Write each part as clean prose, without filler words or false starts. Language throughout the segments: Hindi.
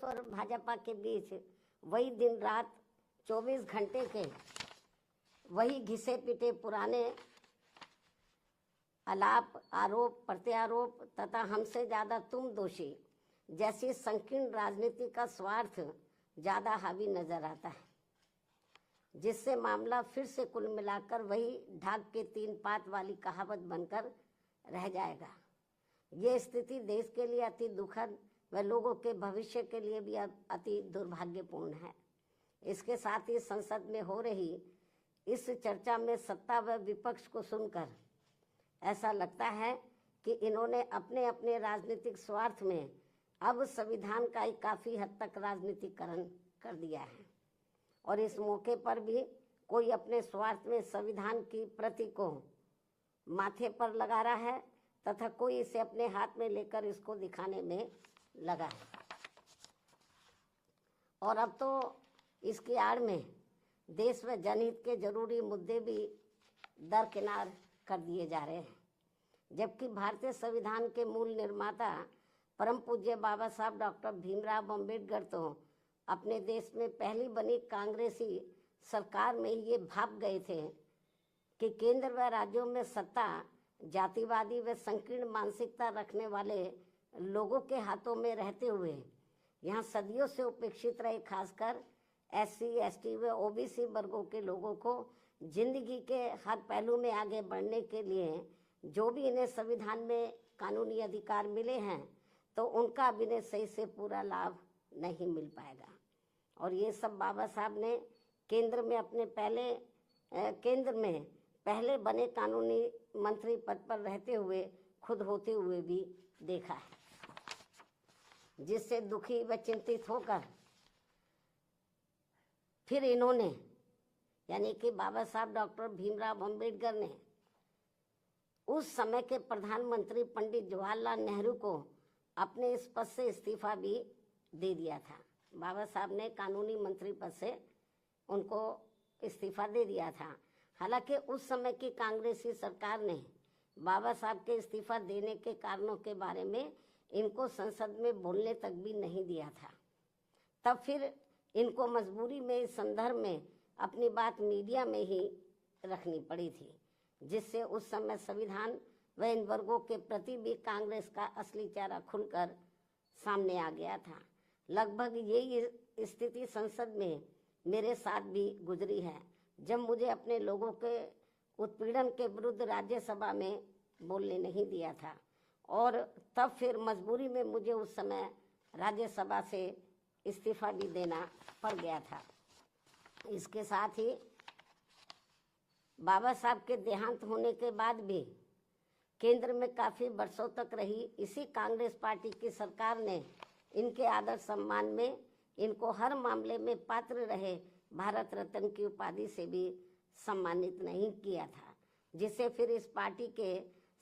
और भाजपा के बीच वही दिन रात 24 घंटे के वही घिसे पिटे पुराने आलाप, आरोप प्रत्यारोप तथा हमसे ज्यादा तुम दोषी जैसी संकीर्ण राजनीति का स्वार्थ ज्यादा हावी नजर आता है, जिससे मामला फिर से कुल मिलाकर वही ढाक के 3 पात वाली कहावत बनकर रह जाएगा। ये स्थिति देश के लिए अति दुखद व लोगों के भविष्य के लिए भी अति दुर्भाग्यपूर्ण है। इसके साथ ही संसद में हो रही इस चर्चा में सत्ता व विपक्ष को सुनकर ऐसा लगता है कि इन्होंने अपने अपने राजनीतिक स्वार्थ में अब संविधान का ही काफी हद तक राजनीतिकरण कर दिया है और इस मौके पर भी कोई अपने स्वार्थ में संविधान की प्रति को माथे पर लगा रहा है तथा कोई इसे अपने हाथ में लेकर इसको दिखाने में लगा है। और अब तो इसकी आड़ में देश व जनहित के जरूरी मुद्दे भी दरकिनार कर दिए जा रहे हैं, जबकि भारतीय संविधान के मूल निर्माता परम पूज्य बाबा साहब डॉक्टर भीमराव अम्बेडकर तो अपने देश में पहली बनी कांग्रेसी सरकार में ये भाप गए थे कि केंद्र व राज्यों में सत्ता जातिवादी व संकीर्ण मानसिकता रखने वाले लोगों के हाथों में रहते हुए यहाँ सदियों से उपेक्षित रहे खासकर SC, ST व OBC वर्गों के लोगों को जिंदगी के हर पहलू में आगे बढ़ने के लिए जो भी इन्हें संविधान में कानूनी अधिकार मिले हैं तो उनका अब इन्हें सही से पूरा लाभ नहीं मिल पाएगा। और ये सब बाबा साहब ने केंद्र में पहले बने कानूनी मंत्री पद पर रहते हुए खुद होते हुए भी देखा है, जिससे दुखी व चिंतित होकर फिर इन्होंने यानी कि बाबा साहब डॉक्टर भीमराव अम्बेडकर ने उस समय के प्रधानमंत्री पंडित जवाहरलाल नेहरू को अपने इस पद से इस्तीफा भी दे दिया था। बाबा साहब ने कानूनी मंत्री पद से उनको इस्तीफा दे दिया था। हालांकि उस समय की कांग्रेसी सरकार ने बाबा साहब के इस्तीफा देने के कारणों के बारे में इनको संसद में बोलने तक भी नहीं दिया था। तब फिर इनको मजबूरी में इस संदर्भ में अपनी बात मीडिया में ही रखनी पड़ी थी, जिससे उस समय संविधान व इन वर्गों के प्रति भी कांग्रेस का असली चेहरा खुलकर सामने आ गया था। लगभग यही स्थिति संसद में मेरे साथ भी गुजरी है, जब मुझे अपने लोगों के उत्पीड़न के विरुद्ध राज्यसभा में बोलने नहीं दिया था और तब फिर मजबूरी में मुझे उस समय राज्यसभा से इस्तीफा भी देना पड़ गया था। इसके साथ ही बाबा साहब के देहांत होने के बाद भी केंद्र में काफी वर्षों तक रही इसी कांग्रेस पार्टी की सरकार ने इनके आदर सम्मान में इनको हर मामले में पात्र रहे भारत रत्न की उपाधि से भी सम्मानित नहीं किया था, जिसे फिर इस पार्टी के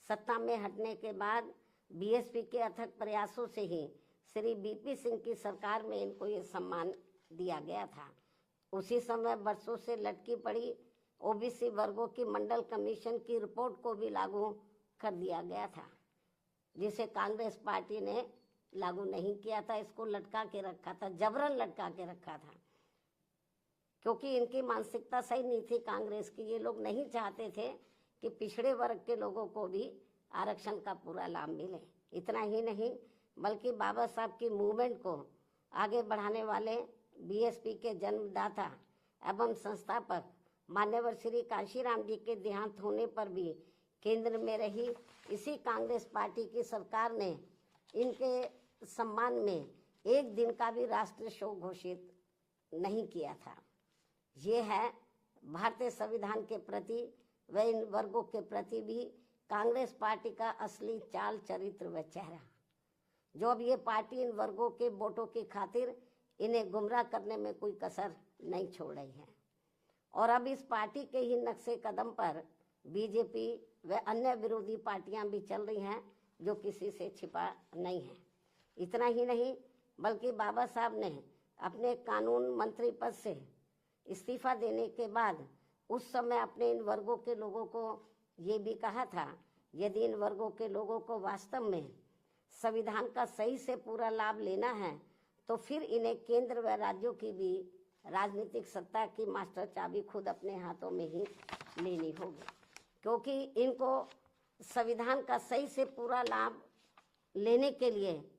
सत्ता में हटने के बाद BSP के अथक प्रयासों से ही श्री BP सिंह की सरकार में इनको ये सम्मान दिया गया था। उसी समय वर्षों से लटकी पड़ी OBC वर्गों की मंडल कमीशन की रिपोर्ट को भी लागू कर दिया गया था, जिसे कांग्रेस पार्टी ने लागू नहीं किया था। इसको लटका के रखा था, जबरन लटका के रखा था, क्योंकि इनकी मानसिकता सही नहीं थी कांग्रेस की। ये लोग नहीं चाहते थे कि पिछड़े वर्ग के लोगों को भी आरक्षण का पूरा लाभ मिले। इतना ही नहीं बल्कि बाबा साहब की मूवमेंट को आगे बढ़ाने वाले BSP के जन्मदाता एवं संस्थापक मान्यवर श्री कांशीराम जी के देहांत होने पर भी केंद्र में रही इसी कांग्रेस पार्टी की सरकार ने इनके सम्मान में एक दिन का भी राष्ट्रीय शोक घोषित नहीं किया था। ये है भारतीय संविधान के प्रति व इन वर्गों के प्रति भी कांग्रेस पार्टी का असली चाल चरित्र व चेहरा, जो अब ये पार्टी इन वर्गों के वोटों की खातिर इन्हें गुमराह करने में कोई कसर नहीं छोड़ रही है। और अब इस पार्टी के ही नक्शे कदम पर BJP व अन्य विरोधी पार्टियां भी चल रही हैं, जो किसी से छिपा नहीं है। इतना ही नहीं बल्कि बाबा साहब ने अपने कानून मंत्री पद से इस्तीफा देने के बाद उस समय अपने इन वर्गों के लोगों को ये भी कहा था, यदि इन वर्गों के लोगों को वास्तव में संविधान का सही से पूरा लाभ लेना है तो फिर इन्हें केंद्र व राज्यों की भी राजनीतिक सत्ता की मास्टर चाबी खुद अपने हाथों में ही लेनी होगी, क्योंकि इनको संविधान का सही से पूरा लाभ लेने के लिए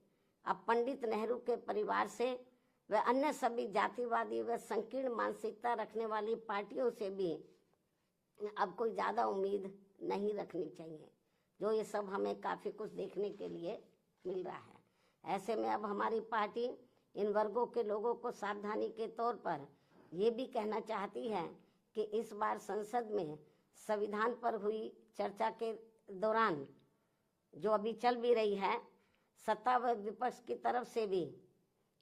अब पंडित नेहरू के परिवार से व अन्य सभी जातिवादी व संकीर्ण मानसिकता रखने वाली पार्टियों से भी अब कोई ज़्यादा उम्मीद नहीं रखनी चाहिए, जो ये सब हमें काफ़ी कुछ देखने के लिए मिल रहा है। ऐसे में अब हमारी पार्टी इन वर्गों के लोगों को सावधानी के तौर पर ये भी कहना चाहती है कि इस बार संसद में संविधान पर हुई चर्चा के दौरान जो अभी चल भी रही है, सत्ता व विपक्ष की तरफ से भी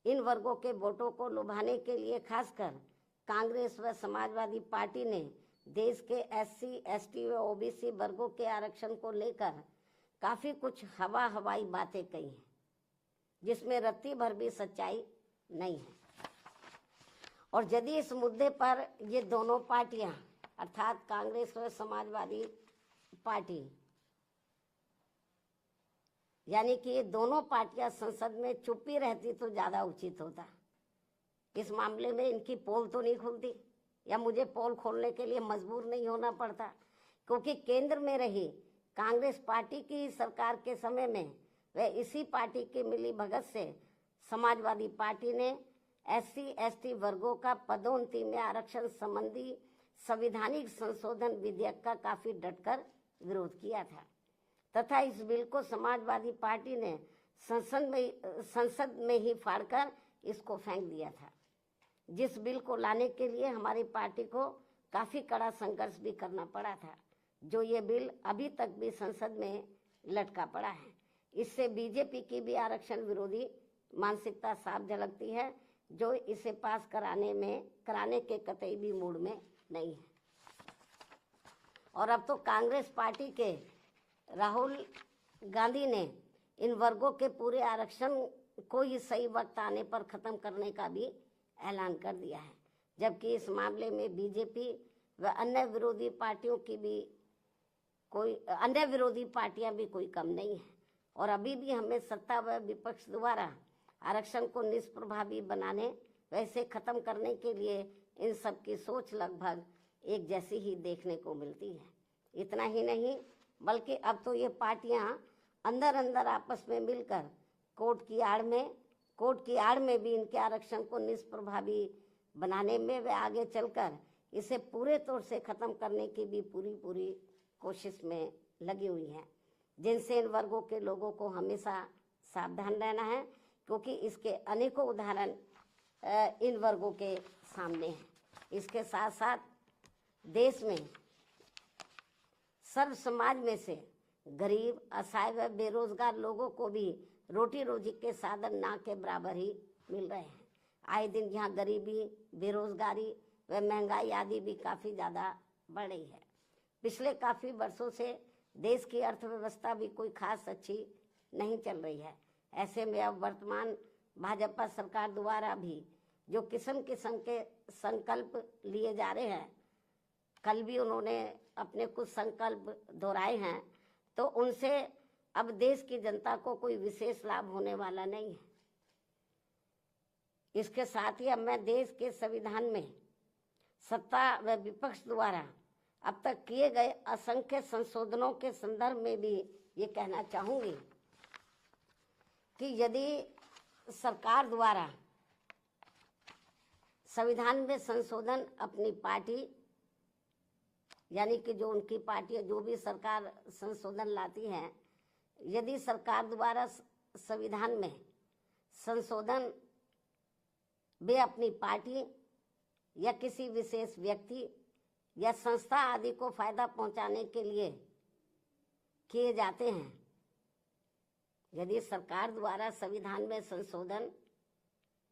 इन वर्गों के वोटों को लुभाने के लिए खासकर कांग्रेस व समाजवादी पार्टी ने देश के SC, ST व OBC वर्गों के आरक्षण को लेकर काफ़ी कुछ हवाई बातें कही हैं, जिसमें रत्ती भर भी सच्चाई नहीं है। और यदि इस मुद्दे पर ये दोनों पार्टियां अर्थात कांग्रेस व समाजवादी पार्टी यानी कि ये दोनों पार्टियां संसद में चुप्पी रहती तो ज़्यादा उचित होता। इस मामले में इनकी पोल तो नहीं खुलती या मुझे पोल खोलने के लिए मजबूर नहीं होना पड़ता, क्योंकि केंद्र में रही कांग्रेस पार्टी की सरकार के समय में व इसी पार्टी की मिली भगत से समाजवादी पार्टी ने SC, ST वर्गों का पदोन्नति में आरक्षण संबंधी संवैधानिक संशोधन विधेयक का काफी डटकर विरोध किया था तथा इस बिल को समाजवादी पार्टी ने संसद में ही फाड़कर इसको फेंक दिया था, जिस बिल को लाने के लिए हमारी पार्टी को काफी कड़ा संघर्ष भी करना पड़ा था, जो ये बिल अभी तक भी संसद में लटका पड़ा है। इससे बीजेपी की भी आरक्षण विरोधी मानसिकता साफ झलकती है, जो इसे पास कराने के कतई भी मूड में नहीं है। और अब तो कांग्रेस पार्टी के राहुल गांधी ने इन वर्गों के पूरे आरक्षण को ही सही वक्त आने पर खत्म करने का भी ऐलान कर दिया है, जबकि इस मामले में बीजेपी व अन्य विरोधी पार्टियां भी कोई कम नहीं है। और अभी भी हमें सत्ता व विपक्ष द्वारा आरक्षण को निष्प्रभावी बनाने व इसे खत्म करने के लिए इन सब की सोच लगभग एक जैसी ही देखने को मिलती है। इतना ही नहीं बल्कि अब तो ये पार्टियां अंदर आपस में मिलकर कोर्ट की आड़ में भी इनके आरक्षण को निष्प्रभावी बनाने में व आगे चलकर इसे पूरे तौर से खत्म करने की भी पूरी कोशिश में लगी हुई हैं, जिनसे इन वर्गों के लोगों को हमेशा सावधान रहना है, क्योंकि इसके अनेकों उदाहरण इन वर्गों के सामने हैं। इसके साथ साथ देश में सर्व समाज में से गरीब, असहाय व बेरोजगार लोगों को भी रोटी रोजी के साधन ना के बराबर ही मिल रहे हैं। आए दिन यहाँ गरीबी, बेरोजगारी व महंगाई आदि भी काफ़ी ज़्यादा बढ़ रही है। पिछले काफ़ी वर्षों से देश की अर्थव्यवस्था भी कोई खास अच्छी नहीं चल रही है। ऐसे में अब वर्तमान भाजपा सरकार द्वारा भी जो किस्म के संकल्प लिए जा रहे हैं, कल भी उन्होंने अपने कुछ संकल्प दोहराए हैं, तो उनसे अब देश की जनता को कोई विशेष लाभ होने वाला नहीं है। इसके साथ ही अब मैं देश के संविधान में सत्ता व विपक्ष द्वारा अब तक किए गए असंख्य संशोधनों के संदर्भ में भी ये कहना चाहूंगी कि यदि सरकार द्वारा संविधान में संशोधन अपनी पार्टी यानी कि जो उनकी पार्टी जो भी सरकार संशोधन लाती है, यदि सरकार द्वारा संविधान में संशोधन वे अपनी पार्टी या किसी विशेष व्यक्ति या संस्था आदि को फायदा पहुंचाने के लिए किए जाते हैं, यदि सरकार द्वारा संविधान में संशोधन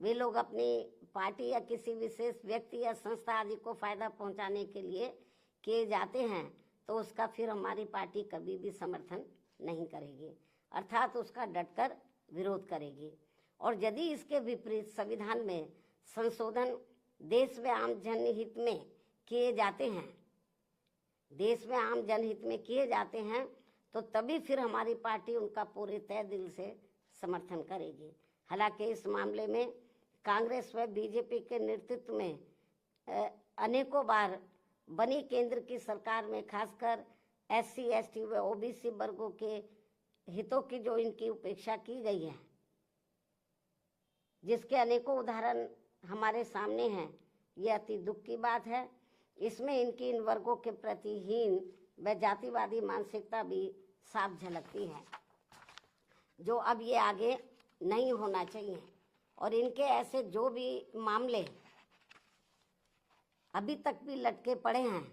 वे लोग अपनी पार्टी या किसी विशेष व्यक्ति या संस्था आदि को फायदा पहुंचाने के लिए किए जाते हैं, तो उसका फिर हमारी पार्टी कभी भी समर्थन नहीं करेगी, अर्थात उसका डटकर विरोध करेगी। और यदि इसके विपरीत संविधान में संशोधन देश में आम जनहित में किए जाते हैं, तो तभी फिर हमारी पार्टी उनका पूरे तय दिल से समर्थन करेगी। हालांकि इस मामले में कांग्रेस व बीजेपी के नेतृत्व में अनेकों बार बनी केंद्र की सरकार में खासकर SC, ST व OBC वर्गों के हितों की जो इनकी उपेक्षा की गई है, जिसके अनेकों उदाहरण हमारे सामने हैं, ये अति दुख की बात है। इसमें इनकी इन वर्गों के प्रति हीन व जातिवादी मानसिकता भी साफ झलकती है, जो अब ये आगे नहीं होना चाहिए। और इनके ऐसे जो भी मामले अभी तक भी लटके पड़े हैं,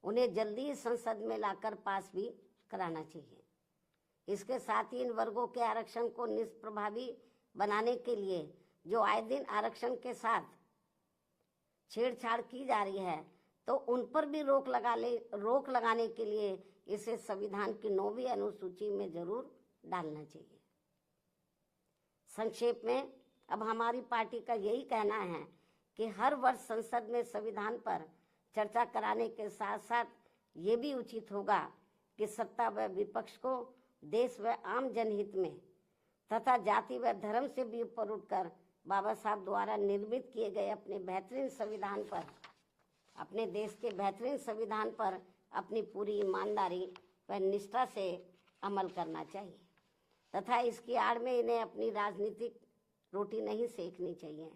उन्हें जल्दी संसद में लाकर पास भी कराना चाहिए। इसके साथ ही इन वर्गों के आरक्षण को निष्प्रभावी बनाने के लिए जो आए दिन आरक्षण के साथ छेड़छाड़ की जा रही है, तो उन पर भी रोक लगाने के लिए इसे संविधान की 9वीं अनुसूची में जरूर डालना चाहिए। संक्षेप में अब हमारी पार्टी का यही कहना है कि हर वर्ष संसद में संविधान पर चर्चा कराने के साथ साथ ये भी उचित होगा कि सत्ता व विपक्ष को देश व आम जनहित में तथा जाति व धर्म से भी ऊपर उठकर बाबा साहब द्वारा निर्मित किए गए अपने बेहतरीन संविधान पर, अपने देश के बेहतरीन संविधान पर अपनी पूरी ईमानदारी व निष्ठा से अमल करना चाहिए तथा इसकी आड़ में इन्हें अपनी राजनीतिक रोटी नहीं सेकनी चाहिए।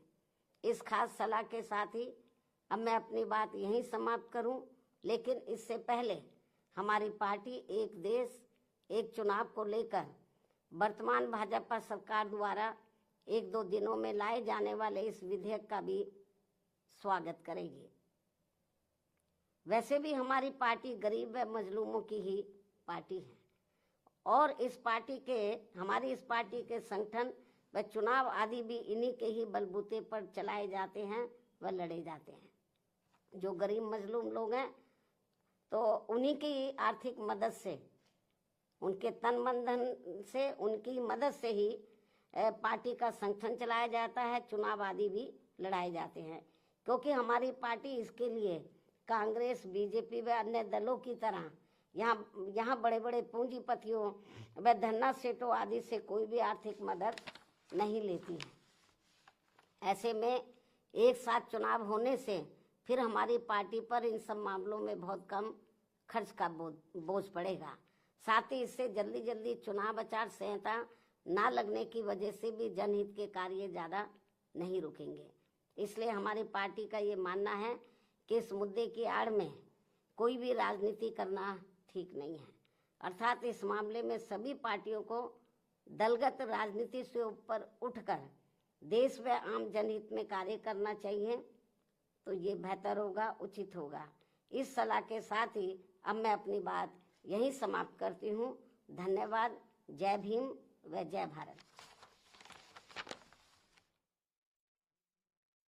इस खास सलाह के साथ ही अब मैं अपनी बात यहीं समाप्त करूं, लेकिन इससे पहले हमारी पार्टी एक देश एक चुनाव को लेकर वर्तमान भाजपा सरकार द्वारा 1-2 दिनों में लाए जाने वाले इस विधेयक का भी स्वागत करेगी। वैसे भी हमारी पार्टी गरीब व मजलूमों की ही पार्टी है और हमारी इस पार्टी के संगठन व चुनाव आदि भी इन्हीं के ही बलबूते पर चलाए जाते हैं व लड़े जाते हैं। जो गरीब मजलूम लोग हैं तो उन्हीं की आर्थिक मदद से, उनके तन मन धन से, उनकी मदद से ही पार्टी का संगठन चलाया जाता है, चुनाव आदि भी लड़ाए जाते हैं। क्योंकि हमारी पार्टी इसके लिए कांग्रेस, बीजेपी व अन्य दलों की तरह यहाँ बड़े बड़े पूंजीपतियों व धन्ना सेठों आदि से कोई भी आर्थिक मदद नहीं लेती है। ऐसे में एक साथ चुनाव होने से फिर हमारी पार्टी पर इन सब मामलों में बहुत कम खर्च का बोझ पड़ेगा। साथ ही इससे जल्दी चुनाव आचार संहिता ना लगने की वजह से भी जनहित के कार्य ज़्यादा नहीं रुकेंगे। इसलिए हमारी पार्टी का ये मानना है कि इस मुद्दे की आड़ में कोई भी राजनीति करना ठीक नहीं है। अर्थात इस मामले में सभी पार्टियों को दलगत राजनीति से ऊपर उठकर देश व आम जनहित में कार्य करना चाहिए, तो ये बेहतर होगा, उचित होगा। इस सलाह के साथ ही अब मैं अपनी बात यहीं समाप्त करती हूँ। धन्यवाद। जय भीम व जय भारत।